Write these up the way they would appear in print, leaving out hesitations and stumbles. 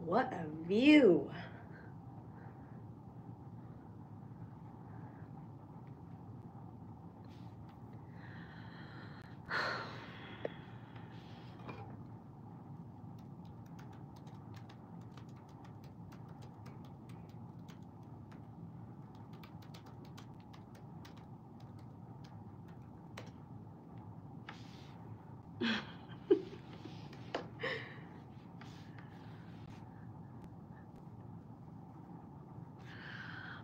What a view.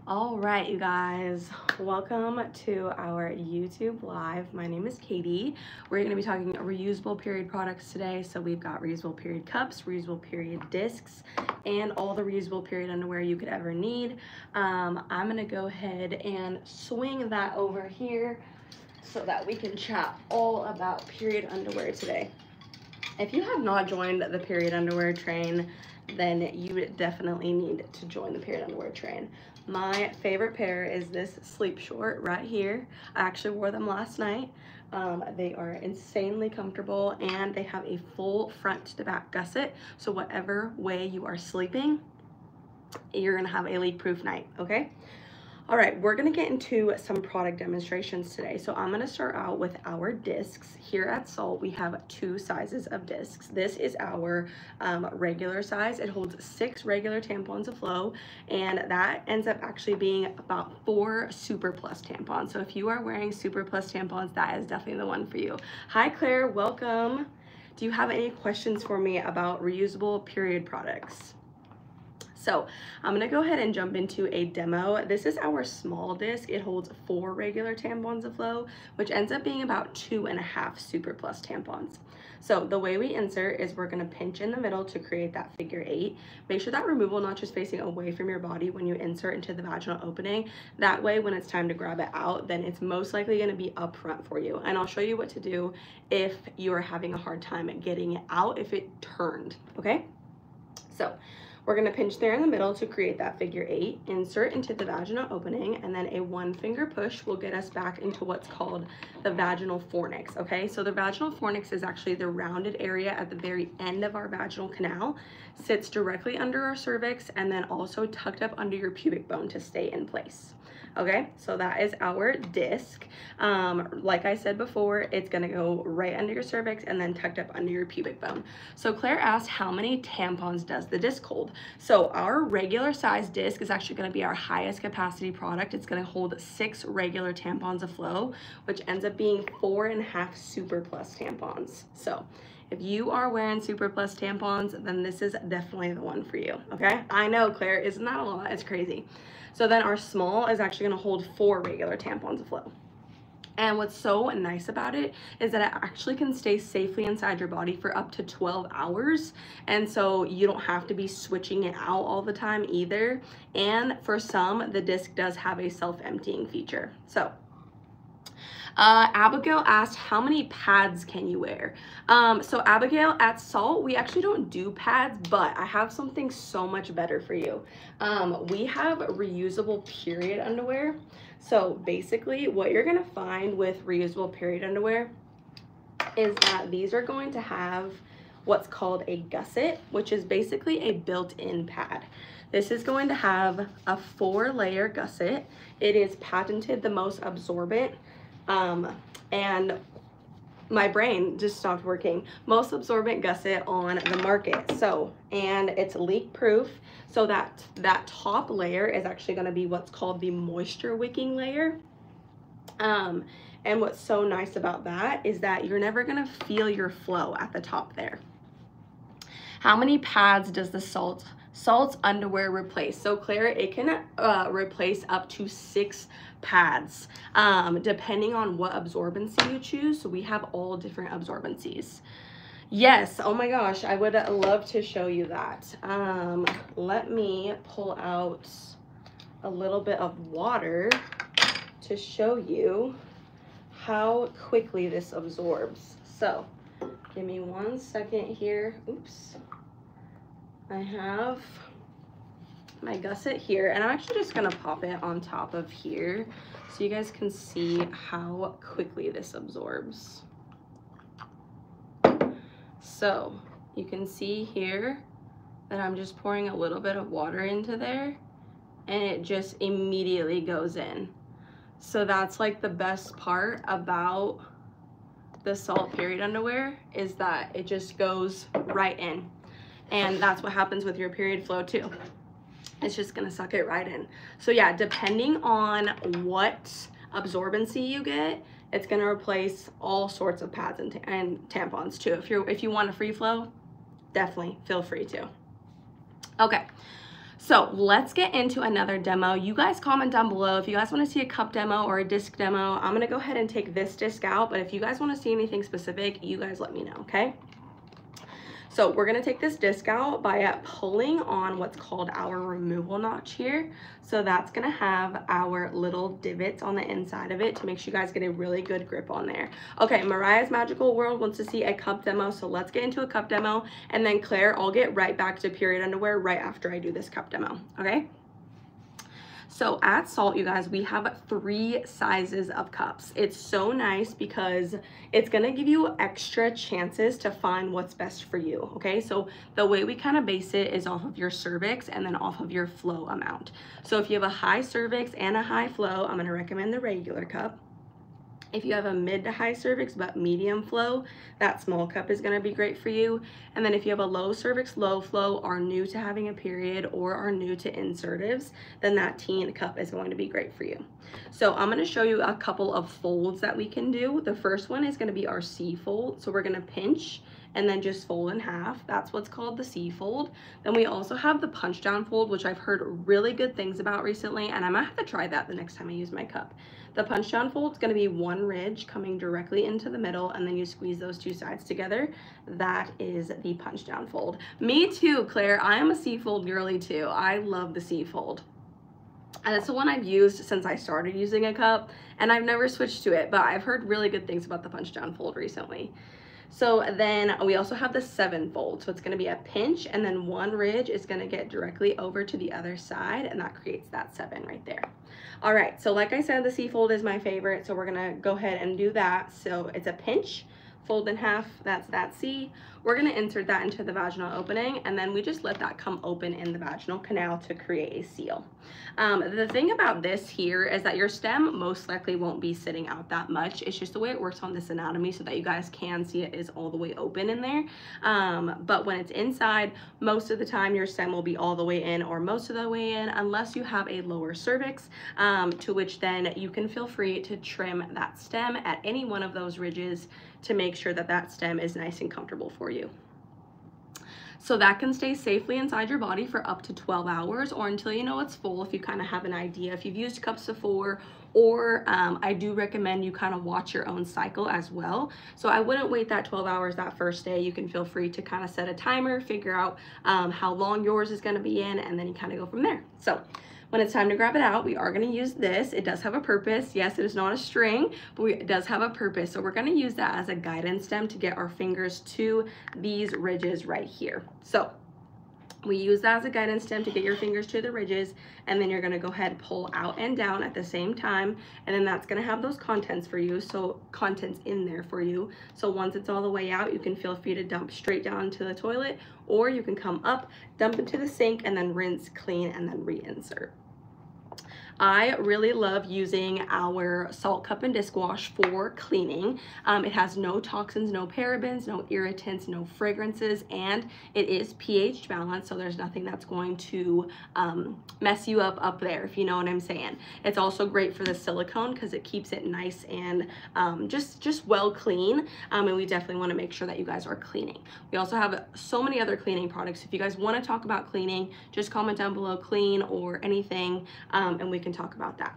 All right, you guys, welcome to our YouTube live. My name is Katie. We're going to be talking reusable period products today. So we've got reusable period cups, reusable period discs, and all the reusable period underwear you could ever need. I'm going to go ahead and swing that over here so that we can chat all about period underwear today. If you have not joined the period underwear train, then you definitely need to join the period underwear train. My favorite pair is this sleep short right here. I actually wore them last night. They are insanely comfortable and they have a full front to back gusset. So whatever way you are sleeping, you're gonna have a leak-proof night, okay? All right, we're gonna get into some product demonstrations today. So I'm gonna start out with our discs. Here at Saalt, we have 2 sizes of discs. This is our regular size. It holds 6 regular tampons of flow, and that ends up actually being about 4 Super Plus tampons. So if you are wearing Super Plus tampons, that is definitely the one for you. Hi, Claire, welcome. Do you have any questions for me about reusable period products? So I'm gonna go ahead and jump into a demo. This is our small disc. It holds 4 regular tampons of flow, which ends up being about 2.5 Super Plus tampons. So the way we insert is we're gonna pinch in the middle to create that figure 8. Make sure that removal notch is facing away from your body when you insert into the vaginal opening. That way, when it's time to grab it out, then it's most likely gonna be up front for you. And I'll show you what to do if you are having a hard time getting it out if it turned, okay? So we're gonna pinch there in the middle to create that figure 8, insert into the vaginal opening, and then a 1-finger push will get us back into what's called the vaginal fornix, okay? So the vaginal fornix is actually the rounded area at the very end of our vaginal canal, sits directly under our cervix, and then also tucked up under your pubic bone to stay in place. Okay, so that is our disc. Like I said before, it's gonna go right under your cervix and then tucked up under your pubic bone. So Claire asked, how many tampons does the disc hold? So our regular size disc is actually gonna be our highest capacity product. It's gonna hold 6 regular tampons of flow, which ends up being 4.5 Super Plus tampons. So if you are wearing Super Plus tampons, then this is definitely the one for you, okay? I know, Claire, isn't that a lot? It's crazy. So then our small is actually gonna hold 4 regular tampons of flow. And what's so nice about it is that it actually can stay safely inside your body for up to 12 hours. And so you don't have to be switching it out all the time either. And for some, the disc does have a self-emptying feature. So Abigail asked, how many pads can you wear? So Abigail, at Saalt, we actually don't do pads, but I have something so much better for you. We have reusable period underwear. So basically what you're gonna find with reusable period underwear is that these are going to have what's called a gusset, which is basically a built-in pad. This is going to have a 4-layer gusset. It is patented the most absorbent, and my brain just stopped working, most absorbent gusset on the market. So, and it's leak proof. So that top layer is actually gonna be what's called the moisture wicking layer. And what's so nice about that is that you're never gonna feel your flow at the top there. How many pads does the Saalt's underwear replace? So Claire, it can replace up to 6 pads, depending on what absorbency you choose. So we have all different absorbencies. Yes, oh my gosh, I would love to show you that. Let me pull out a little bit of water to show you how quickly this absorbs. So give me 1 second here. Oops. I have my gusset here, and I'm actually just gonna pop it on top of here so you guys can see how quickly this absorbs. So you can see here that I'm just pouring a little bit of water into there and it just immediately goes in. So that's like the best part about the Saalt period underwear, is that it just goes right in. And that's what happens with your period flow too. It's just gonna suck it right in. So yeah, depending on what absorbency you get, it's gonna replace all sorts of pads and tampons too. If you want a free flow, definitely feel free to. Okay. So let's get into another demo. You guys comment down below if you guys want to see a cup demo or a disc demo. I'm going to go ahead and take this disc out, but if you guys want to see anything specific, you guys let me know, okay? So we're going to take this disc out by pulling on what's called our removal notch here. So that's going to have our little divots on the inside of it to make sure you guys get a really good grip on there. Okay, Mariah's Magical World wants to see a cup demo, so let's get into a cup demo. And then Claire, I'll get right back to period underwear right after I do this cup demo, okay? So at Saalt, you guys, we have 3 sizes of cups. It's so nice because it's gonna give you extra chances to find what's best for you, okay? So the way we kind of base it is off of your cervix and then off of your flow amount. So if you have a high cervix and a high flow, I'm gonna recommend the regular cup. If you have a mid to high cervix but medium flow, that small cup is gonna be great for you. And then if you have a low cervix, low flow, are new to having a period, or are new to insertives, then that teen cup is going to be great for you. So I'm gonna show you a couple of folds that we can do. The first one is gonna be our C fold. So we're gonna pinch and then just fold in half. That's what's called the C fold. Then we also have the punch down fold, which I've heard really good things about recently, and I might have to try that the next time I use my cup. The punch down fold is going to be one ridge coming directly into the middle, and then you squeeze those 2 sides together. That is the punch down fold. Me too, Claire. I am a C fold girly too. I love the C fold. And it's the one I've used since I started using a cup, and I've never switched to it, but I've heard really good things about the punch down fold recently. So then we also have the 7 fold. So it's going to be a pinch, and then one ridge is going to get directly over to the other side, and that creates that 7 right there. All right, so like I said, the C fold is my favorite, so we're going to go ahead and do that. So it's a pinch, fold in half, that's that C. We're going to insert that into the vaginal opening, and then we just let that come open in the vaginal canal to create a seal. The thing about this here is that your stem most likely won't be sitting out that much. It's just the way it works on this anatomy, so that you guys can see it is all the way open in there. But when it's inside, most of the time your stem will be all the way in, or most of the way in, unless you have a lower cervix, to which then you can feel free to trim that stem at any one of those ridges to make sure that that stem is nice and comfortable for you. So that can stay safely inside your body for up to 12 hours, or until you know it's full, if you kind of have an idea. If you've used cups before, or I do recommend you kind of watch your own cycle as well. So I wouldn't wait that 12 hours that first day. You can feel free to kind of set a timer, figure out how long yours is going to be in, and then you kind of go from there. So when it's time to grab it out, we are going to use this. It does have a purpose. Yes, it is not a string, but it does have a purpose. So we're going to use that as a guidance stem to get our fingers to these ridges right here. So we use that as a guidance stem to get your fingers to the ridges, and then you're going to go ahead and pull out and down at the same time, and then that's going to have those contents for you, so contents in there for you. So once it's all the way out, you can feel free to dump straight down into the toilet, or you can come up, dump into the sink, and then rinse, clean, and then reinsert. I really love using our Saalt cup and disc wash for cleaning. It has no toxins, no parabens, no irritants, no fragrances, and it is pH balanced, so there's nothing that's going to mess you up there, if you know what I'm saying. It's also great for the silicone because it keeps it nice and just well clean, and we definitely want to make sure that you guys are cleaning. We also have so many other cleaning products. If you guys want to talk about cleaning, just comment down below clean or anything, and we can talk about that.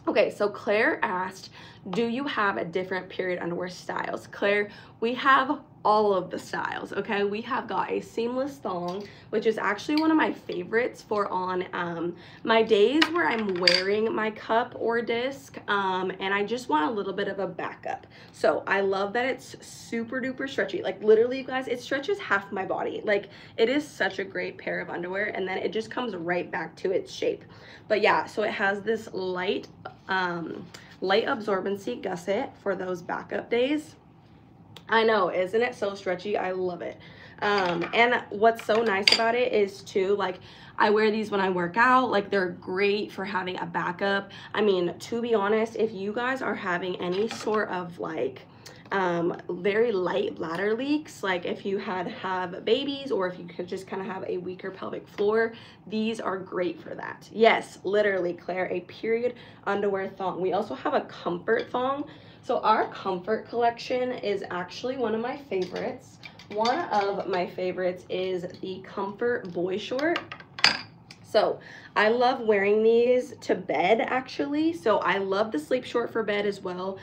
Okay, so Claire asked, do you have a different period underwear styles? Claire, we have all of the styles, okay? We have got a seamless thong, which is actually one of my favorites for on my days where I'm wearing my cup or disc, and I just want a little bit of a backup. So I love that it's super duper stretchy. Like literally, you guys, it stretches half my body. Like it is such a great pair of underwear, and then it just comes right back to its shape. But yeah, so it has this light absorbency gusset for those backup days. I know, isn't it so stretchy? I love it. And what's so nice about it is too, like, I wear these when I work out. Like, they're great for having a backup. I mean, to be honest, if you guys are having any sort of like very light bladder leaks, like if you have babies, or if you could just kind of have a weaker pelvic floor, these are great for that. Yes, literally, Claire, a period underwear thong. We also have a comfort thong. So our comfort collection is actually one of my favorites. One of my favorites is the comfort boy short. So I love wearing these to bed, actually. So I love the sleep short for bed as well,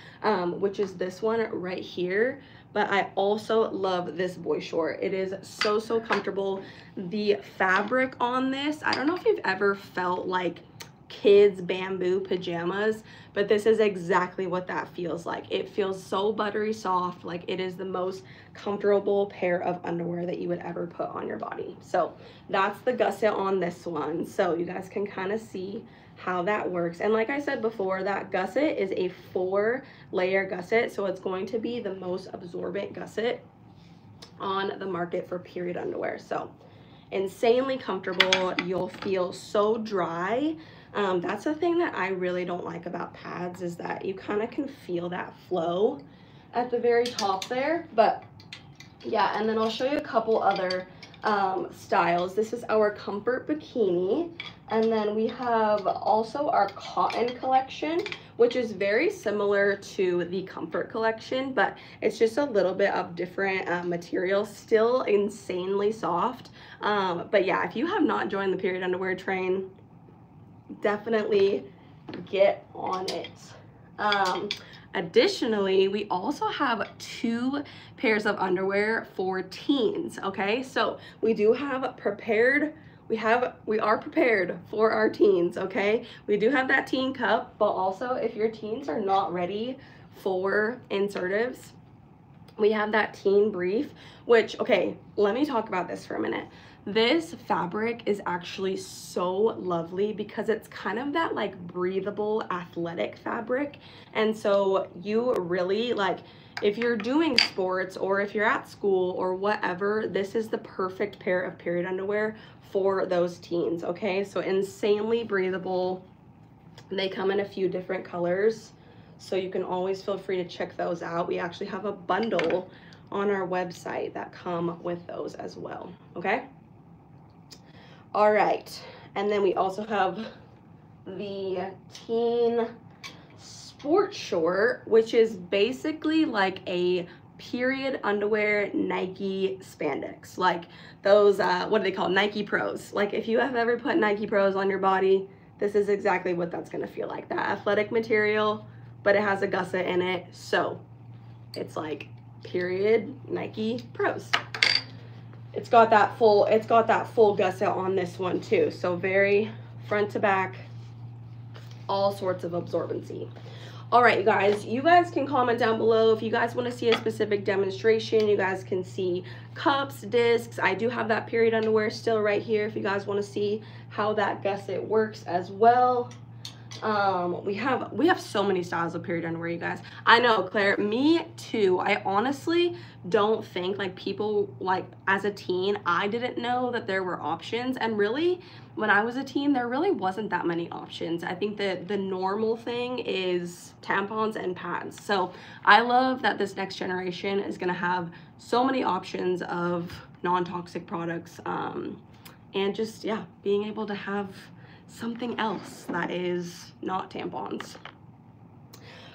which is this one right here. But I also love this boy short. It is so, so comfortable. The fabric on this, I don't know if you've ever felt like kids bamboo pajamas, but this is exactly what that feels like. It feels so buttery soft. Like, it is the most comfortable pair of underwear that you would ever put on your body. So that's the gusset on this one. So you guys can kind of see how that works. And like I said before, that gusset is a 4-layer gusset, so it's going to be the most absorbent gusset on the market for period underwear. So insanely comfortable. You'll feel so dry. That's the thing that I really don't like about pads, is that you kind of can feel that flow at the very top there. But yeah, and then I'll show you a couple other styles. This is our comfort bikini, and then we have also our cotton collection, which is very similar to the comfort collection, but it's just a little bit of different material, still insanely soft. But yeah, if you have not joined the period underwear train, definitely get on it. Additionally, we also have 2 pairs of underwear for teens. Okay, so we do have prepared, we are prepared for our teens. Okay, we do have that teen cup, but also if your teens are not ready for insertives, we have that teen brief, which, okay, let me talk about this for a minute. This fabric is actually so lovely because it's kind of that like breathable athletic fabric. And so you really, like, if you're doing sports or if you're at school or whatever, this is the perfect pair of period underwear for those teens. Okay, so insanely breathable. They come in a few different colors, so you can always feel free to check those out. We actually have a bundle on our website that come with those as well. Okay, all right, and then we also have the teen sport short, which is basically like a period underwear Nike spandex, like those what do they call, Nike Pros. Like, if you have ever put Nike Pros on your body, this is exactly what that's going to feel like. That athletic material, but it has a gusset in it, so it's like period Nike Pros. It's got that full gusset on this one too, so very front to back, all sorts of absorbency. All right, you guys can comment down below if you guys want to see a specific demonstration. You guys can see cups, discs. I do have that period underwear still right here if you guys want to see how that gusset works as well. We have so many styles of period underwear, you guys. I know, Claire, me too. I honestly don't think, like, people, like, as a teen, I didn't know that there were options, and really when I was a teen there really wasn't that many options. I think that the normal thing is tampons and pads. So I love that this next generation is going to have so many options of non-toxic products, and just, yeah, being able to have something else that is not tampons.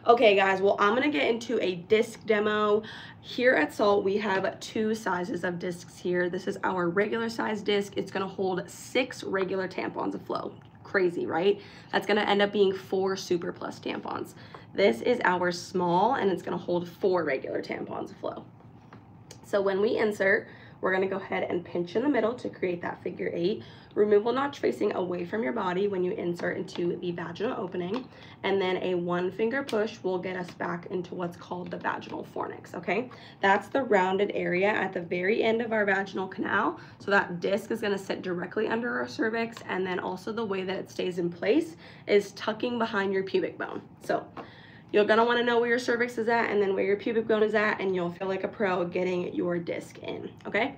Okay guys, well, I'm gonna get into a disc demo. Here at Saalt, we have 2 sizes of discs here. This is our regular size disc. It's gonna hold 6 regular tampons of flow. Crazy, right? That's gonna end up being 4 Super Plus tampons. This is our small, and it's gonna hold 4 regular tampons of flow. So when we insert, we're gonna go ahead and pinch in the middle to create that figure 8. Removal notch facing away from your body when you insert into the vaginal opening, and then a 1-finger push will get us back into what's called the vaginal fornix. Okay, that's the rounded area at the very end of our vaginal canal. So that disc is going to sit directly under our cervix, and then also the way that it stays in place is tucking behind your pubic bone. So you're going to want to know where your cervix is at and then where your pubic bone is at, and you'll feel like a pro getting your disc in. Okay,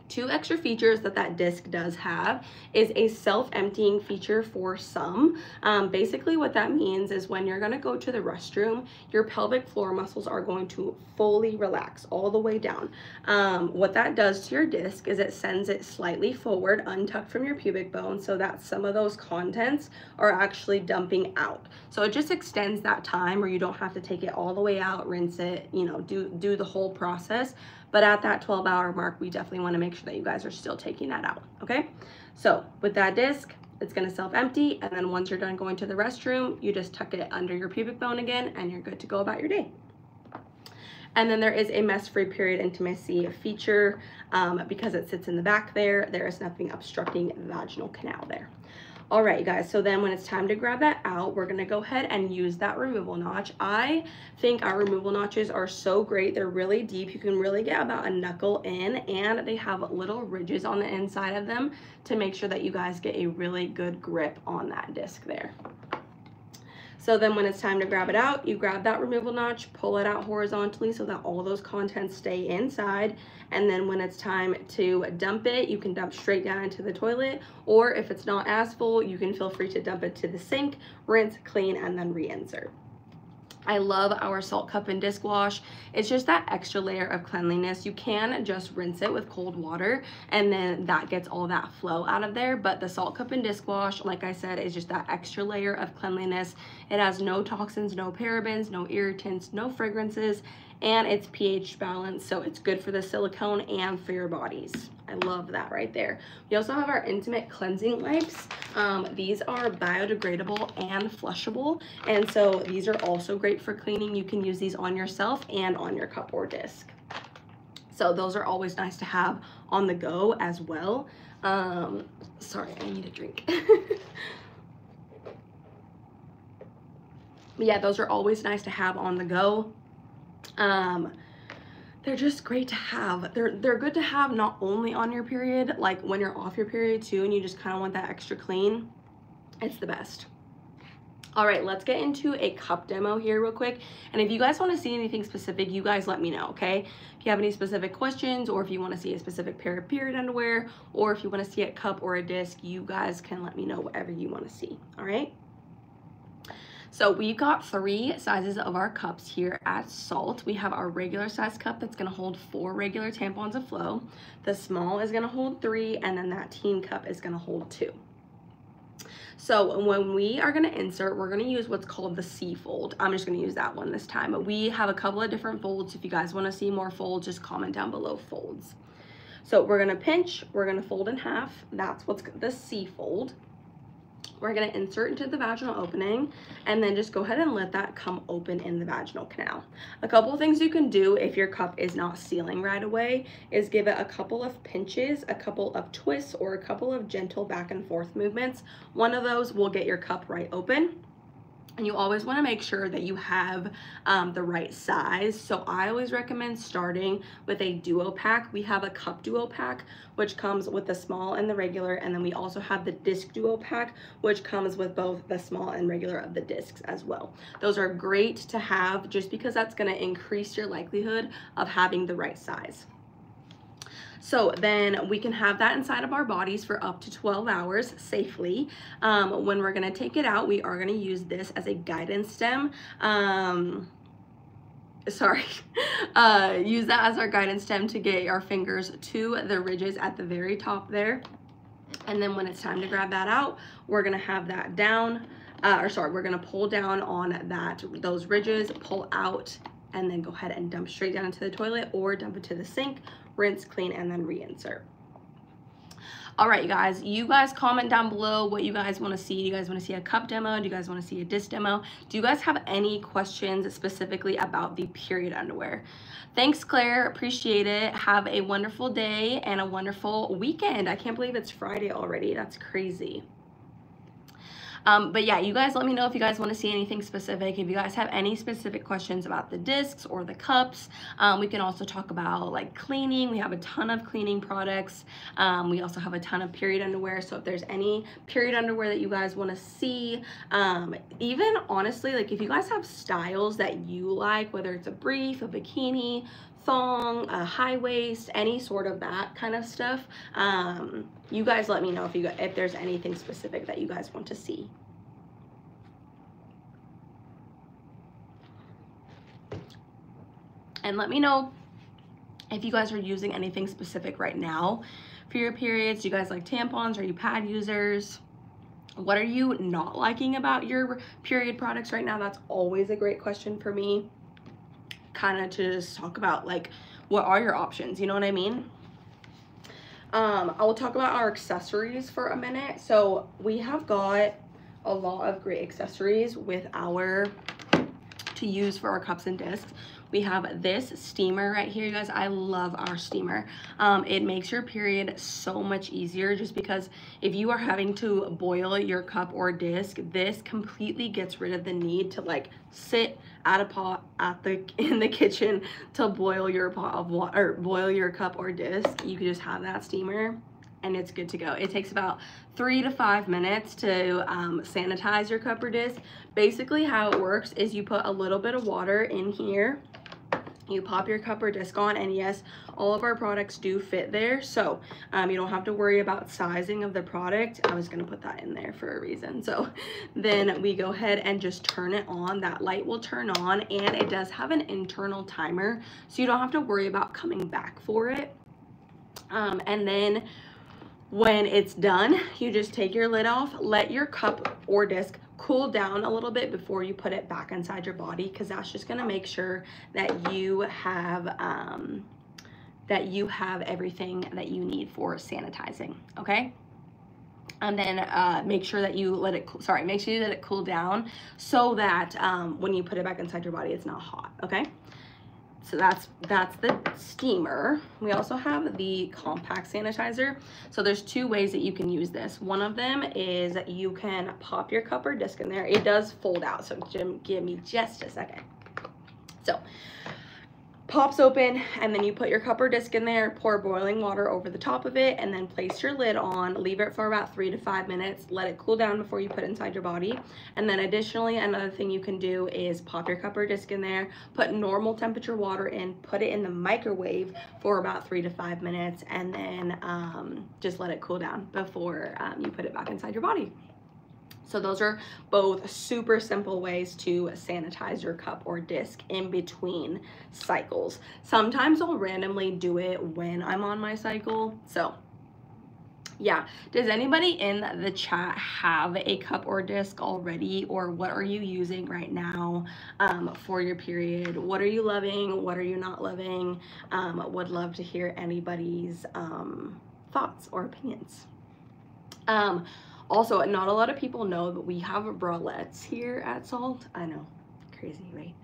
Two extra features that disc does have is a self-emptying feature for some. Basically what that means is when you're gonna go to the restroom, your pelvic floor muscles are going to fully relax all the way down. What that does to your disc is it sends it slightly forward, untucked from your pubic bone, so that some of those contents are actually dumping out. So it just extends that time where you don't have to take it all the way out, rinse it, you know, do the whole process. But at that 12-hour mark, we definitely want to make sure that you guys are still taking that out, okay? So with that disc, it's going to self-empty, and then once you're done going to the restroom, you just tuck it under your pubic bone again, and you're good to go about your day. And then there is a mess-free period intimacy feature. Because it sits in the back there is nothing obstructing the vaginal canal there. All right, you guys, so then when it's time to grab that out, we're gonna go ahead and use that removal notch. I think our removal notches are so great. They're really deep. You can really get about a knuckle in, and they have little ridges on the inside of them to make sure that you guys get a really good grip on that disc there. So then when it's time to grab it out, you grab that removal notch, pull it out horizontally so that all those contents stay inside. And then when it's time to dump it, you can dump straight down into the toilet, or if it's not as full, you can feel free to dump it to the sink, rinse, clean, and then reinsert. I love our Saalt cup and disc wash. It's just that extra layer of cleanliness. You can just rinse it with cold water and then that gets all that flow out of there. But the Saalt cup and disc wash, like I said, is just that extra layer of cleanliness. It has no toxins, no parabens, no irritants, no fragrances, and it's pH balanced. So it's good for the silicone and for your bodies. I love that right there. We also have our intimate cleansing wipes. These are biodegradable and flushable, and so these are also great for cleaning. You can use these on yourself and on your cup or disc. So those are always nice to have on the go as well. Sorry, I need a drink. But yeah, those are always nice to have on the go. They're just great to have. They're good to have not only on your period, like when you're off your period too, and you just kind of want that extra clean. It's the best. All right, let's get into a cup demo here real quick. And if you guys want to see anything specific, you guys let me know, okay? If you have any specific questions, or if you want to see a specific pair of period underwear, or if you want to see a cup or a disc, you guys can let me know whatever you want to see, all right? So we've got 3 sizes of our cups here at Saalt. We have our regular size cup that's gonna hold 4 regular tampons of flow. The small is gonna hold 3, and then that teen cup is gonna hold 2. So when we are gonna insert, we're gonna use what's called the C fold. I'm just gonna use that one this time, but we have a couple of different folds. If you guys wanna see more folds, just comment down below folds. So we're gonna pinch, we're gonna fold in half. That's what's the C fold. We're gonna insert into the vaginal opening and then just go ahead and let that come open in the vaginal canal. A couple of things you can do if your cup is not sealing right away is give it a couple of pinches, a couple of twists, or a couple of gentle back and forth movements. One of those will get your cup right open. And you always want to make sure that you have the right size. So I always recommend starting with a duo pack. We have a cup duo pack, which comes with the small and the regular. And then we also have the disc duo pack, which comes with both the small and regular of the discs as well. Those are great to have just because that's going to increase your likelihood of having the right size. So then we can have that inside of our bodies for up to 12 hours safely. When we're gonna take it out, we are gonna use this as a guidance stem. Use that as our guidance stem to get our fingers to the ridges at the very top there. And then when it's time to grab that out, we're gonna have that down, we're gonna pull down on those ridges, pull out, and then go ahead and dump straight down into the toilet or dump it to the sink, rinse, clean, and then reinsert. All right, you guys comment down below what you guys want to see. Do you guys want to see a cup demo? Do you guys want to see a disc demo? Do you guys have any questions specifically about the period underwear? Thanks, Claire. Appreciate it. Have a wonderful day and a wonderful weekend. I can't believe it's Friday already. That's crazy. But yeah, you guys let me know if you guys want to see anything specific. If you guys have any specific questions about the discs or the cups, we can also talk about like cleaning. We have a ton of cleaning products. We also have a ton of period underwear. So if there's any period underwear that you guys want to see, even honestly, like if you guys have styles that you like, whether it's a brief, a bikini, thong, a high waist, any sort of that kind of stuff. You guys let me know if there's anything specific that you guys want to see. And let me know if you guys are using anything specific right now for your periods. Do you guys like tampons? Are you pad users? What are you not liking about your period products right now? That's always a great question for me, kind of to just talk about, like, what are your options? You know what I mean? I will talk about our accessories for a minute. So we have got a lot of great accessories to use for our cups and discs. We have this steamer right here, you guys. I love our steamer. It makes your period so much easier, just because if you are having to boil your cup or disc, this completely gets rid of the need to like sit at a pot in the kitchen to boil your pot of water, or boil your cup or disc. You can just have that steamer and it's good to go. It takes about 3 to 5 minutes to sanitize your cup or disc. Basically how it works is you put a little bit of water in here, you pop your cup or disc on, and yes, all of our products do fit there, so you don't have to worry about sizing of the product. I was gonna put that in there for a reason. So then we go ahead and just turn it on. That light will turn on, and it does have an internal timer, so you don't have to worry about coming back for it. And then when it's done, you just take your lid off, let your cup or disc cool down a little bit before you put it back inside your body, because that's just going to make sure that you have everything that you need for sanitizing. Okay, and then make sure that you let it cool down, so that when you put it back inside your body, it's not hot. Okay, so that's the steamer. We also have the compact sanitizer. So there's 2 ways that you can use this. One of them is you can pop your cup or disc in there. It does fold out, so give me just a second. So pops open, and then you put your cup or disc in there, pour boiling water over the top of it, and then place your lid on, leave it for about 3 to 5 minutes, let it cool down before you put it inside your body. And then additionally, another thing you can do is pop your cup or disc in there, put normal temperature water in, put it in the microwave for about 3 to 5 minutes, and then just let it cool down before you put it back inside your body. So those are both super simple ways to sanitize your cup or disc in between cycles. Sometimes I'll randomly do it when I'm on my cycle. So yeah, does anybody in the chat have a cup or disc already, or what are you using right now for your period? What are you loving? What are you not loving? Would love to hear anybody's thoughts or opinions. Also, not a lot of people know that we have bralettes here at Saalt. I know, crazy, right?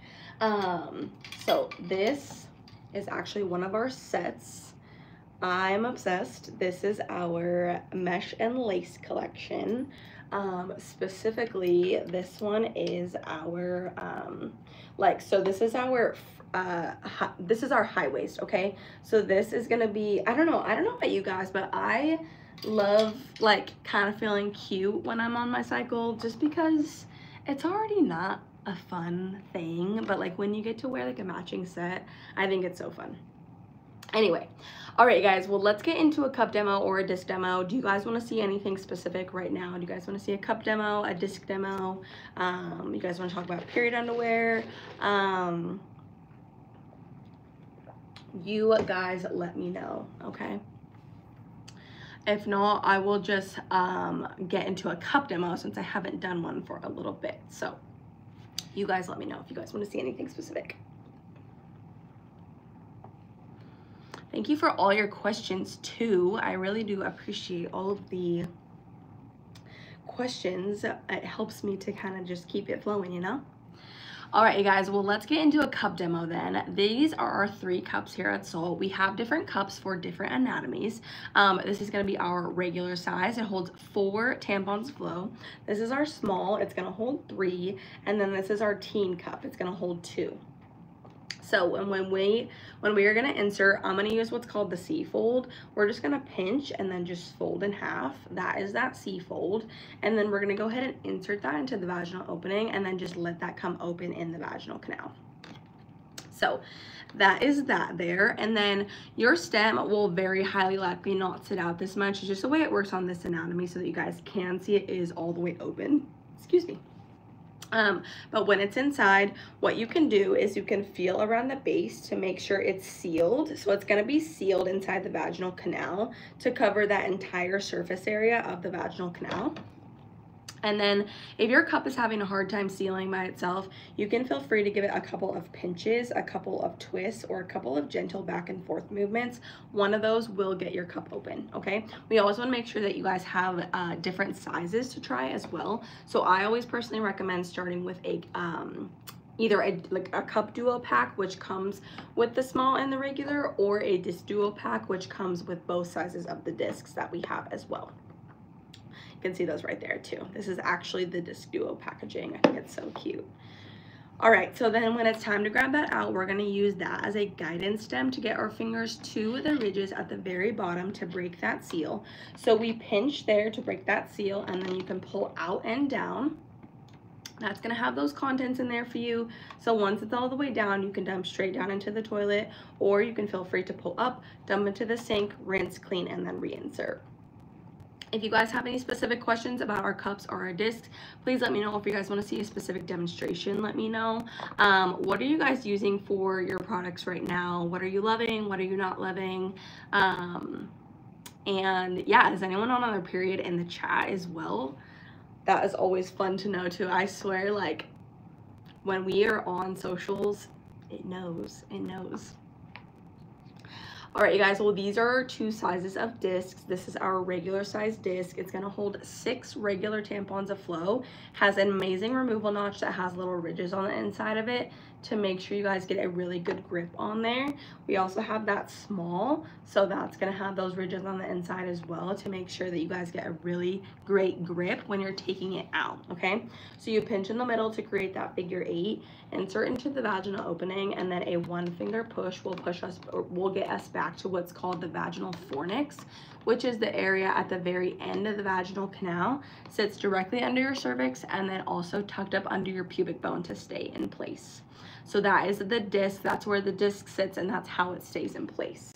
So this is actually one of our sets. I'm obsessed. This is our mesh and lace collection. Specifically, this one is our, so this is our high waist, okay? So this is gonna be, I don't know about you guys, but I love like kind of feeling cute when I'm on my cycle, just because it's already not a fun thing, but like when you get to wear like a matching set, I think it's so fun. Anyway, all right guys, well, let's get into a cup demo or a disc demo. Do you guys want to see anything specific right now? Do you guys want to see a cup demo, a disc demo? You guys want to talk about period underwear? You guys let me know, okay? If not, I will just get into a cup demo, since I haven't done one for a little bit. So you guys let me know if you guys want to see anything specific. Thank you for all your questions too. I really do appreciate all of the questions. It helps me to kind of just keep it flowing, you know? All right, you guys, well, let's get into a cup demo then. These are our 3 cups here at Saalt. We have different cups for different anatomies. This is gonna be our regular size. It holds 4 tampons flow. This is our small, it's gonna hold 3. And then this is our teen cup, it's gonna hold 2. So when we are gonna insert, I'm gonna use what's called the C fold. We're just gonna pinch and then just fold in half. That is that C fold. And then we're gonna go ahead and insert that into the vaginal opening, and then just let that come open in the vaginal canal. So that is that there. And then your stem will very highly likely not sit out this much. It's just the way it works on this anatomy, so that you guys can see it is all the way open. Excuse me. But when it's inside, what you can do is you can feel around the base to make sure it's sealed. So it's going to be sealed inside the vaginal canal to cover that entire surface area of the vaginal canal. And then if your cup is having a hard time sealing by itself, you can feel free to give it a couple of pinches, a couple of twists, or a couple of gentle back and forth movements. One of those will get your cup open, okay? We always want to make sure that you guys have different sizes to try as well. So I always personally recommend starting with a either a cup duo pack, which comes with the small and the regular, or a disc duo pack, which comes with both sizes of the discs that we have as well. You can see those right there too. This is actually the disc duo packaging. I think it's so cute. All right, so then when it's time to grab that out, we're gonna use that as a guidance stem to get our fingers to the ridges at the very bottom to break that seal. So we pinch there to break that seal, and then you can pull out and down. That's gonna have those contents in there for you. So once it's all the way down, you can dump straight down into the toilet, or you can feel free to pull up, dump into the sink, rinse, clean, and then reinsert. If you guys have any specific questions about our cups or our discs, please let me know. If you guys want to see a specific demonstration, let me know. What are you guys using for your products right now? What are you loving? What are you not loving? And yeah, is anyone on their period in the chat as well? That is always fun to know too. I swear, like, when we are on socials, it knows. All right, you guys, well, these are our two sizes of discs. This is our regular size disc. It's gonna hold 6 regular tampons of flow. Has an amazing removal notch that has little ridges on the inside of it to make sure you guys get a really good grip on there. We also have that small, so that's gonna have those ridges on the inside as well to make sure that you guys get a really great grip when you're taking it out, okay? So you pinch in the middle to create that figure 8, insert into the vaginal opening, and then a 1-finger push will get us back to what's called the vaginal fornix, which is the area at the very end of the vaginal canal, sits directly under your cervix, and then also tucked up under your pubic bone to stay in place. So that is the disc. That's where the disc sits, and that's how it stays in place.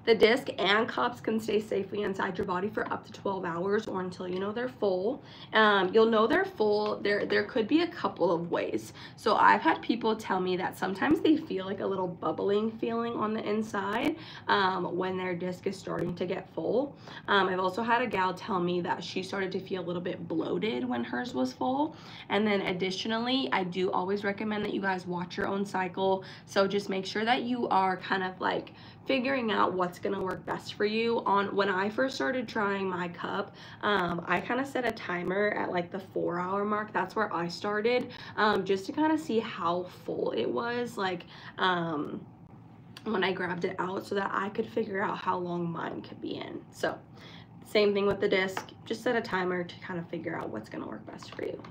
The disc and cups can stay safely inside your body for up to 12 hours or until you know they're full. You'll know they're full. There could be a couple of ways. So I've had people tell me that sometimes they feel like a little bubbling feeling on the inside when their disc is starting to get full. I've also had a gal tell me that she started to feel a little bit bloated when hers was full. And then additionally, I do always recommend that you guys watch your own cycle. So just make sure that you are kind of like figuring out what's gonna work best for you. When I first started trying my cup, I kind of set a timer at like the 4-hour mark. That's where I started, just to kind of see how full it was, like when I grabbed it out, so that I could figure out how long mine could be in. So same thing with the disc, just set a timer to kind of figure out what's gonna work best for you.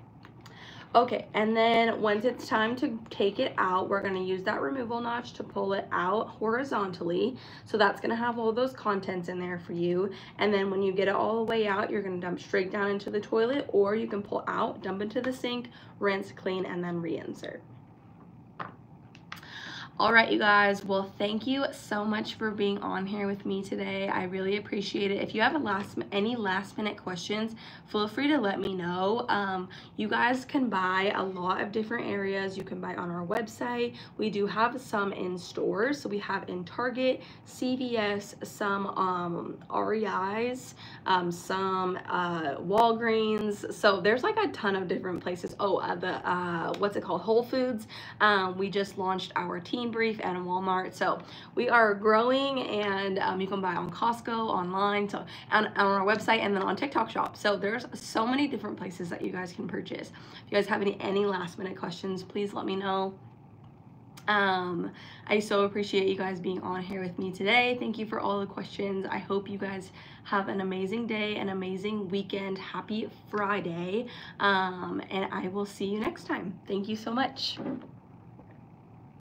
Okay, and then once it's time to take it out, we're gonna use that removal notch to pull it out horizontally. So that's gonna have all those contents in there for you. And then when you get it all the way out, you're gonna dump straight down into the toilet, or you can pull out, dump into the sink, rinse, clean, and then reinsert. All right, you guys, well, thank you so much for being on here with me today. I really appreciate it. If you have any last minute questions, feel free to let me know. You guys can buy a lot of different areas. You can buy on our website. We do have some in stores. So we have in Target, CVS, some REIs, some Walgreens. So there's like a ton of different places. Oh, what's it called? Whole Foods. We just launched our Teen Brief and Walmart, so we are growing, and you can buy on Costco, online, so on our website, and then on TikTok Shop. So there's so many different places that you guys can purchase. If you guys have any last minute questions, please let me know. I so appreciate you guys being on here with me today. Thank you for all the questions. I hope you guys have an amazing day, an amazing weekend. Happy Friday, and I will see you next time. Thank you so much.